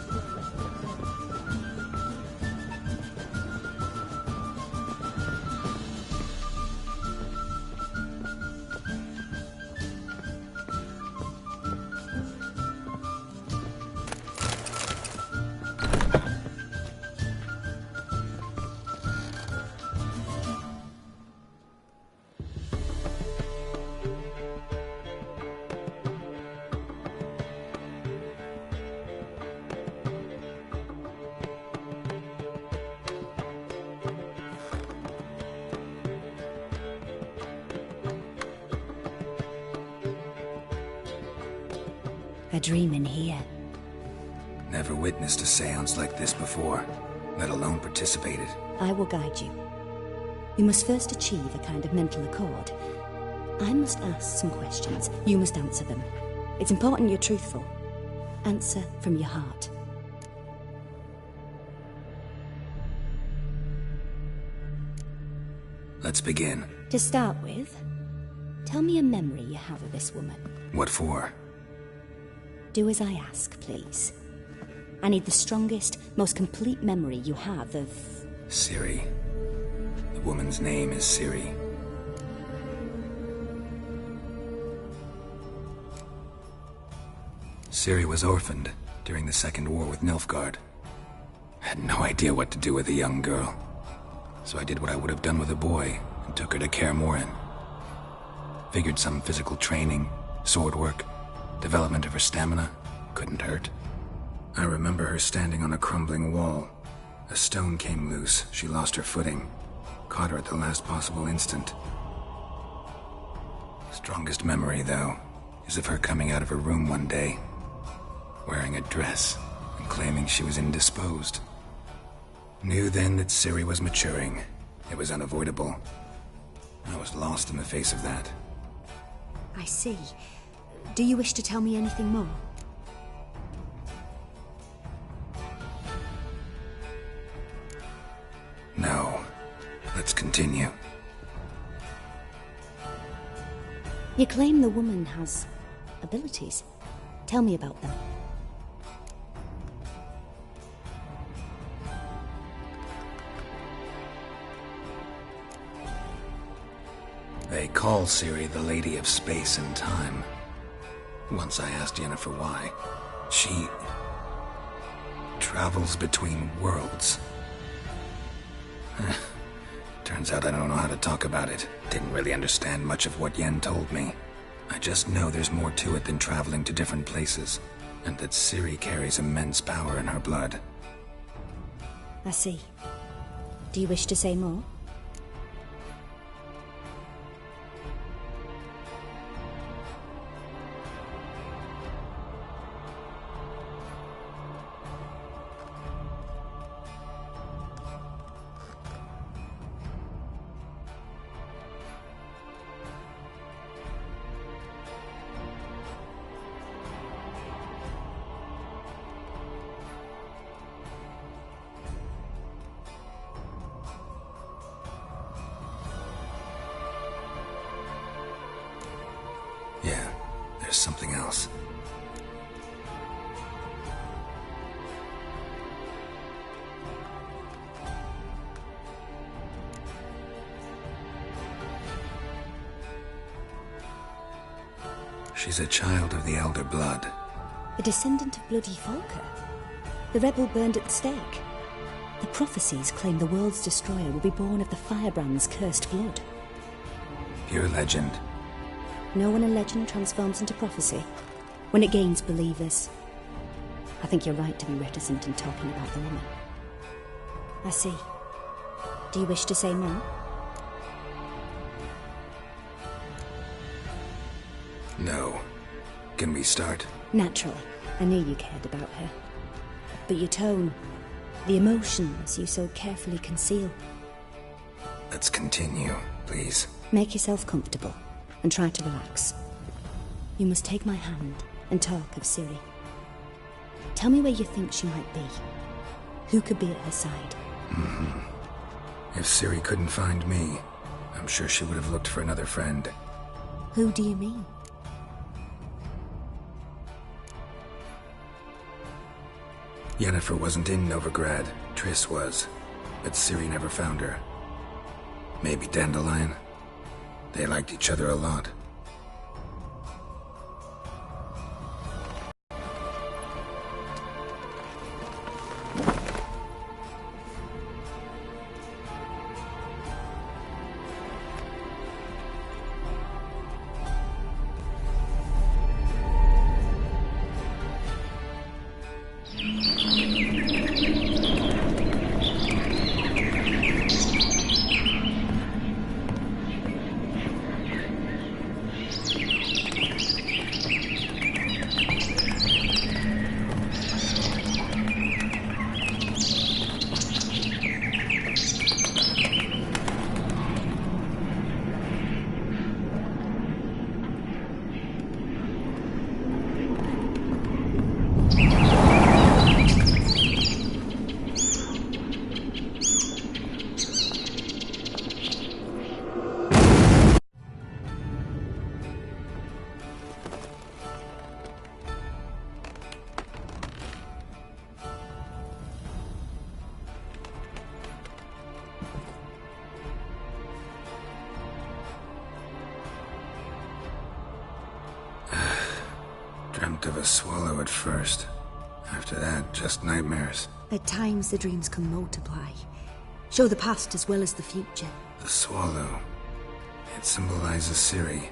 A dream in here. Never witnessed a seance like this before, let alone participated. I will guide you. You must first achieve a kind of mental accord. I must ask some questions. You must answer them. It's important you're truthful. Answer from your heart. Let's begin. To start with, tell me a memory you have of this woman. What for? Do as I ask, please. I need the strongest, most complete memory you have of... Ciri. The woman's name is Ciri. Ciri was orphaned during the Second War with Nilfgaard. Had no idea what to do with a young girl. So I did what I would have done with a boy and took her to Kaer Morhen. Figured some physical training, sword work, development of her stamina couldn't hurt. I remember her standing on a crumbling wall. A stone came loose, she lost her footing. Caught her at the last possible instant. Strongest memory, though, is of her coming out of her room one day, wearing a dress and claiming she was indisposed. Knew then that Ciri was maturing. It was unavoidable. I was lost in the face of that. I see. Do you wish to tell me anything more? No. Let's continue. You claim the woman has abilities. Tell me about them. They call Ciri the Lady of Space and Time. Once I asked Yennefer why. She travels between worlds. Turns out I don't know how to talk about it. Didn't really understand much of what Yen told me. I just know there's more to it than traveling to different places, and that Ciri carries immense power in her blood. I see. Do you wish to say more? Yeah, there's something else. She's a child of the Elder Blood. A descendant of bloody Volker. The rebel burned at the stake. The prophecies claim the world's destroyer will be born of the Firebrand's cursed blood. Pure legend. Know when a legend transforms into prophecy? When it gains believers. I think you're right to be reticent in talking about the woman. I see. Do you wish to say more? No. Can we start? Naturally. I knew you cared about her. But your tone, the emotions you so carefully conceal. Let's continue, please. Make yourself comfortable and try to relax. You must take my hand and talk of Ciri. Tell me where you think she might be. Who could be at her side? If Ciri couldn't find me, I'm sure she would have looked for another friend. Who do you mean? Yennefer wasn't in Novigrad. Triss was. But Ciri never found her. Maybe Dandelion? They liked each other a lot. Dreamt of a swallow at first. After that, just nightmares. At times, the dreams can multiply. Show the past as well as the future. The swallow. It symbolizes Ciri.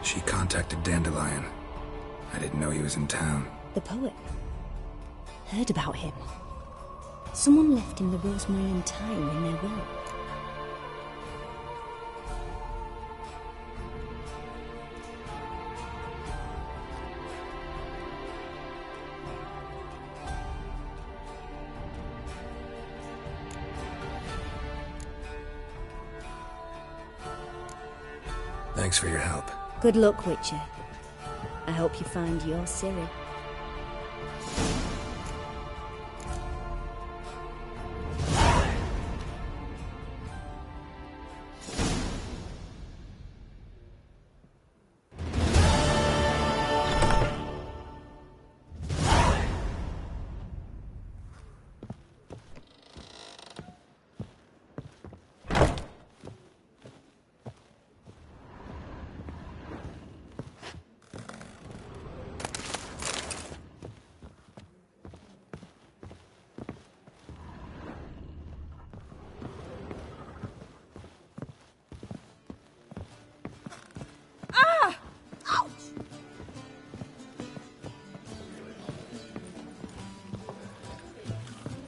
She contacted Dandelion. I didn't know he was in town. The poet. Heard about him. Someone left him the rosemary and thyme in their will. Thanks for your help. Good luck, Witcher. I hope you find your Ciri.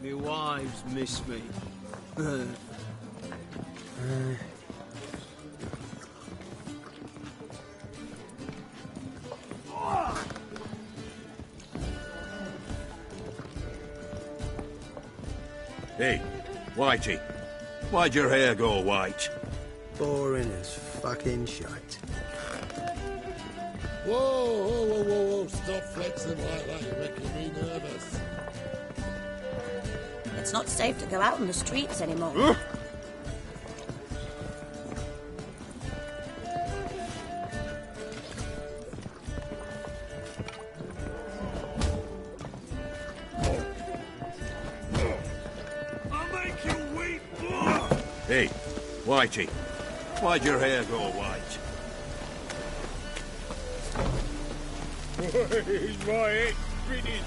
My wives miss me. Hey, Whitey, why'd your hair go white? Boring as fucking shite. Whoa, whoa, whoa, whoa, whoa, stop flexing like that, you're making me nervous. It's not safe to go out on the streets anymore. Hey, Whitey, why'd your hair go white? Is my head spinning?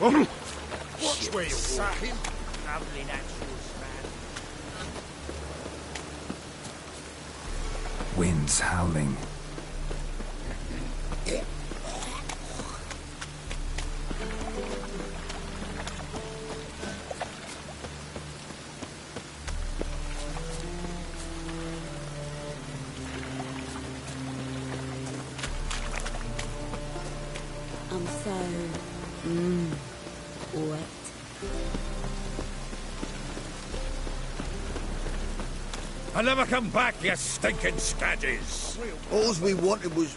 Watch where you're walking. Lovely naturals, man. Winds howling. I'm so... wet. I'll never come back, you stinking stagges! All we wanted was...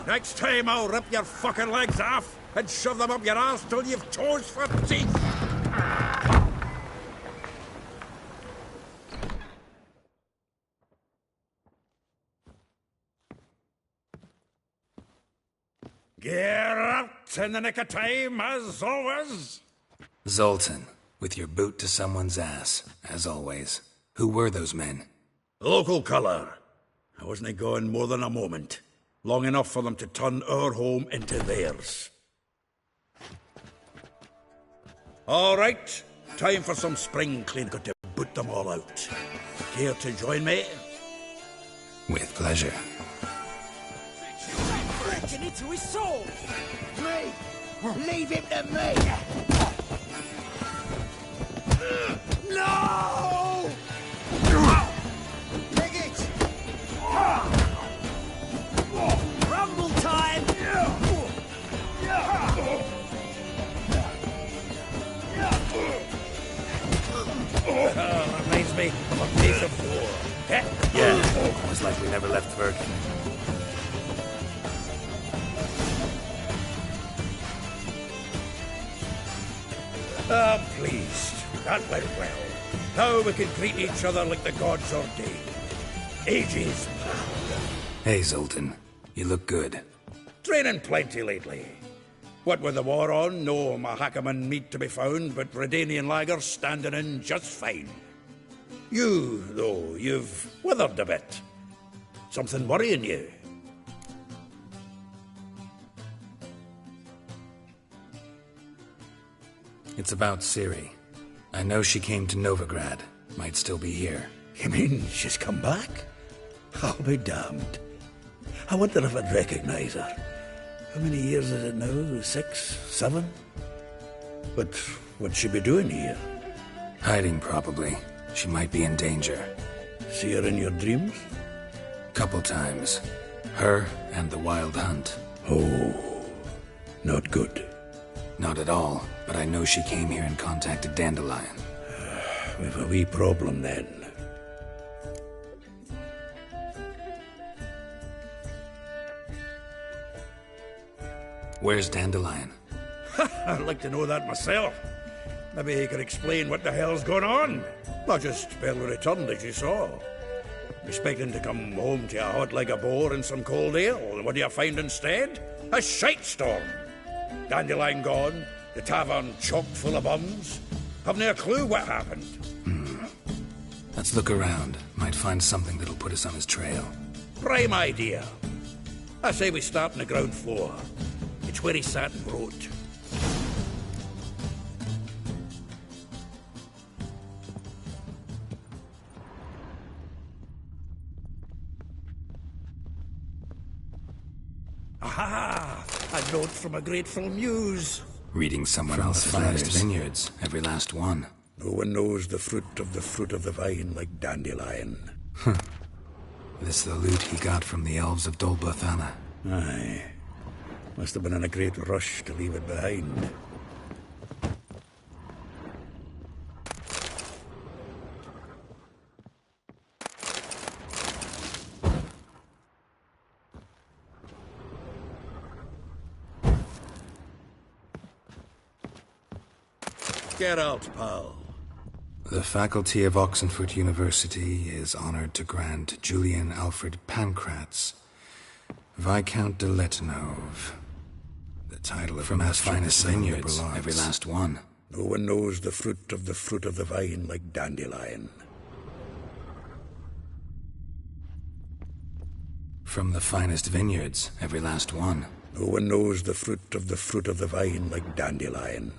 Next time I'll rip your fucking legs off and shove them up your arse till you've toes for teeth! Get out in the nick of time, as always. Zoltan, with your boot to someone's ass, as always. Who were those men? Local colour. I wasn't going more than a moment. Long enough for them to turn our home into theirs. All right, time for some spring clean. Got to boot them all out. Care to join me? With pleasure. Breaking into his soul! Me! Leave him to me! No! Take it! Rumble time! Cuthbert. I'm pleased. That went well. Now we can greet each other like the gods ordained. Ages past. Hey, Zoltan. You look good. Training plenty lately. What with the war on, no Mahakaman meat to be found, but Redanian lagers standing in just fine. You, though, you've withered a bit. Something worrying you? It's about Ciri. I know she came to Novigrad. Might still be here. You mean she's come back? I'll be damned. I wonder if I'd recognise her. How many years is it now? 6, 7? But what'd she be doing here? Hiding, probably. She might be in danger. See her in your dreams? Couple times. Her and the Wild Hunt. Oh, not good. Not at all, but I know she came here and contacted Dandelion. We've a wee problem then. Where's Dandelion? I'd like to know that myself. Maybe he could explain what the hell's going on. Not just barely returned, as you saw. Expecting to come home to a hot like a boar and some cold ale, and what do you find instead? A shite storm. Dandelion gone, the tavern chock full of bums. Haven't a clue what happened. Let's look around. Might find something that'll put us on his trail. Prime idea. I say we start on the ground floor. It's where he sat and wrote. Aha! A note from a grateful muse. Reading someone else's finest vineyards, every last one. No one knows the fruit of the vine like Dandelion. This the loot he got from the elves of Dol Blathanna. Aye. Must have been in a great rush to leave it behind. Get out, pal. The faculty of Oxenford University is honored to grant Julian Alfred Pancratz, Viscount de Letonov, the title of Mass Finest Vineyards, every last one. No one knows the fruit of the vine like Dandelion. From the finest vineyards, every last one. No one knows the fruit of the vine like Dandelion.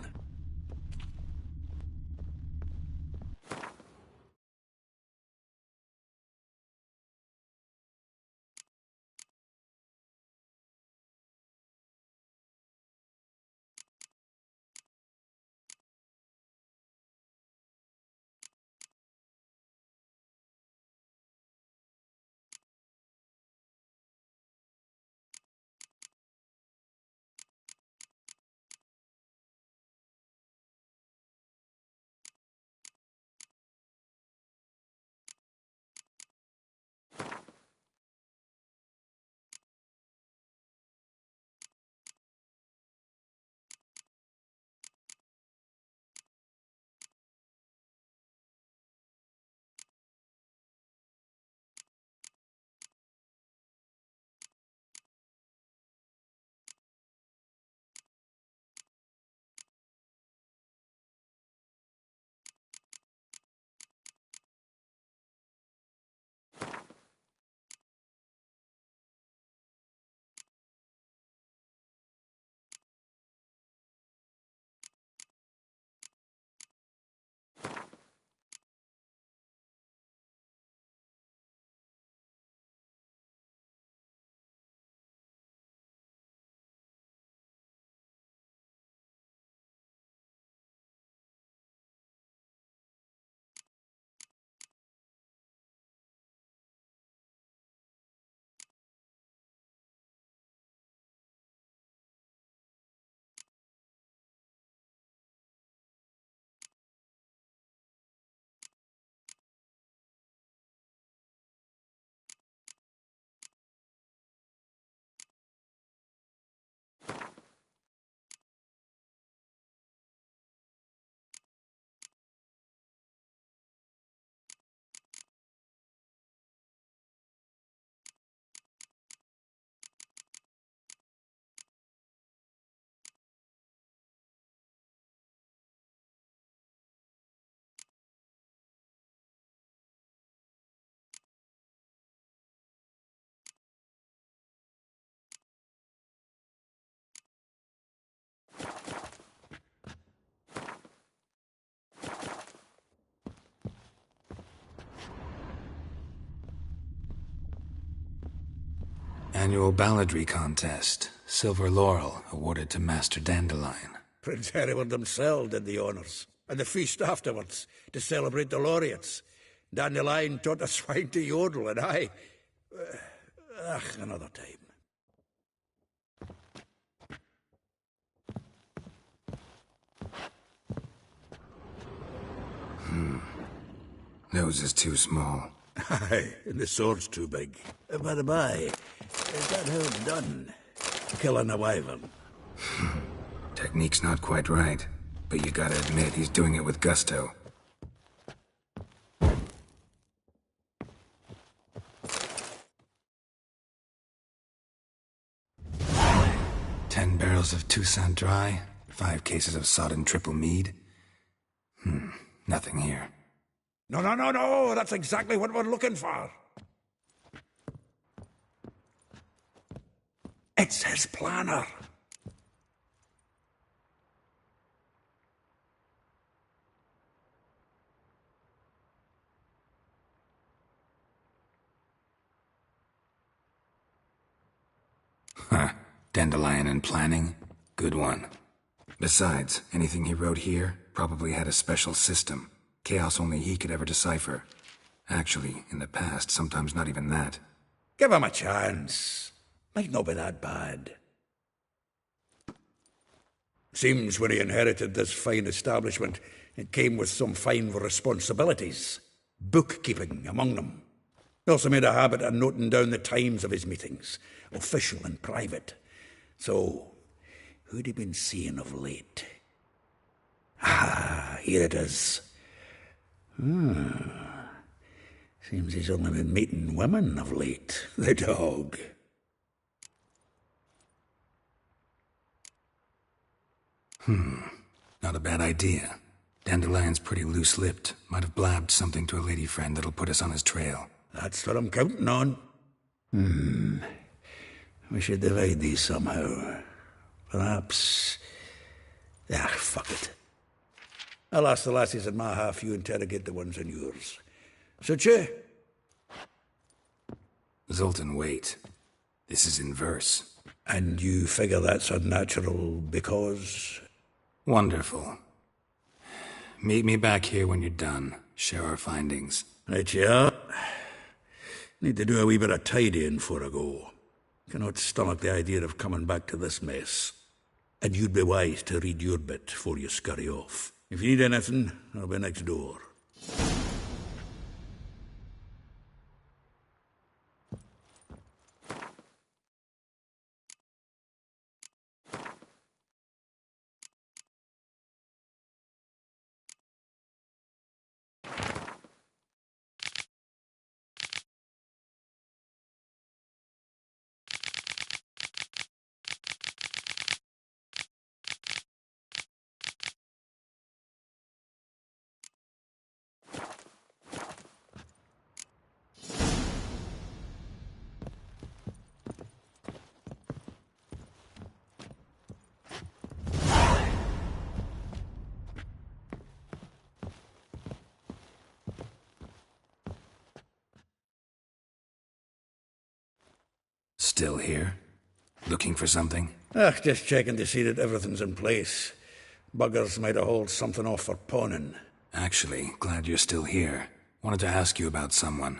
Annual balladry contest. Silver laurel awarded to Master Dandelion. Prince Hereward himself did the honours, and the feast afterwards, to celebrate the laureates. Dandelion taught the swine to yodel, and I... another time. Nose is too small. Aye, and the sword's too big. By the by, is that how done? Killing a wyvern. Technique's not quite right, but you gotta admit he's doing it with gusto. $10 barrels of Toussaint Dry, 5 cases of sodden triple mead. Nothing here. No, that's exactly what we're looking for. It's his planner. Huh. Dandelion and planning? Good one. Besides, anything he wrote here probably had a special system. Chaos only he could ever decipher. Actually, in the past, sometimes not even that. Give him a chance. Might not be that bad. Seems when he inherited this fine establishment, it came with some fine responsibilities. Bookkeeping among them. He also made a habit of noting down the times of his meetings, official and private. So, who'd he been seeing of late? Ah, here it is. Seems he's only been meeting women of late, the dog. Not a bad idea. Dandelion's pretty loose-lipped. Might have blabbed something to a lady friend that'll put us on his trail. That's what I'm counting on. We should divide these somehow. Perhaps... fuck it. I'll ask the lassies in my half, you interrogate the ones in yours. Suit you? Zoltan, wait. This is in verse. And you figure that's unnatural because... Wonderful. Meet me back here when you're done. Share our findings. Right, yeah. Need to do a wee bit of tidying before I go. Cannot stomach the idea of coming back to this mess. And you'd be wise to read your bit before you scurry off. If you need anything, I'll be next door. Still here? Looking for something? Just checking to see that everything's in place. Buggers might have hauled something off for pawning. Actually, glad you're still here. Wanted to ask you about someone.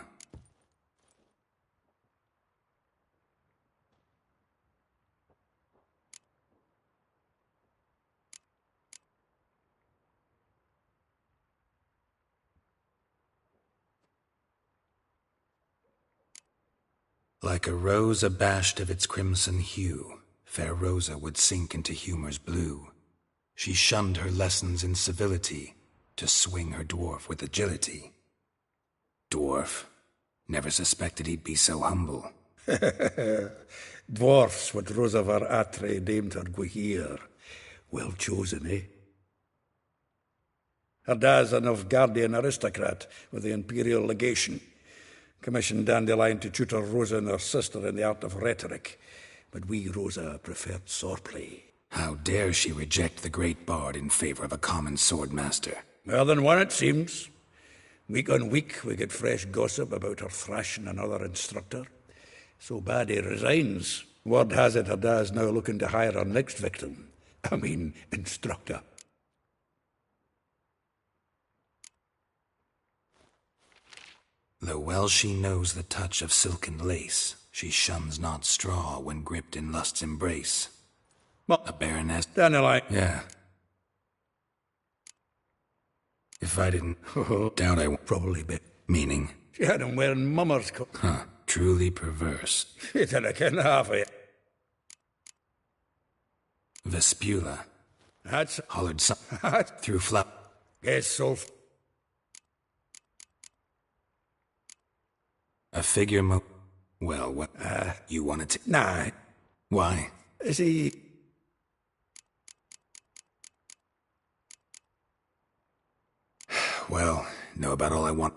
Like a rose abashed of its crimson hue, fair Rosa would sink into humor's blue. She shunned her lessons in civility, to swing her dwarf with agility. Dwarf. Never suspected he'd be so humble. Dwarfs what Rosa var Atre deemed her Gwihir. Well chosen, eh? Her dad's a Novgardian aristocrat with the Imperial Legation. Commissioned Dandelion to tutor Rosa and her sister in the art of rhetoric, but we, Rosa, preferred swordplay. How dare she reject the great bard in favor of a common swordmaster? More than one, it seems. Week on week, we get fresh gossip about her thrashing another instructor. So bad he resigns. Word has it her dad's now looking to hire her next victim. I mean, instructor. Though well she knows the touch of silken lace, she shuns not straw when gripped in lust's embrace. A baroness. Daniel, Yeah. If I didn't doubt I would probably be. Meaning? She had him wearing mummer's coat. Huh. Truly perverse. She didn't ken half of it. Vespula. That's hollered some through flap. Guess so. A figure well, what? You wanted to? Nah. Why? Is he? Well, know about all I want.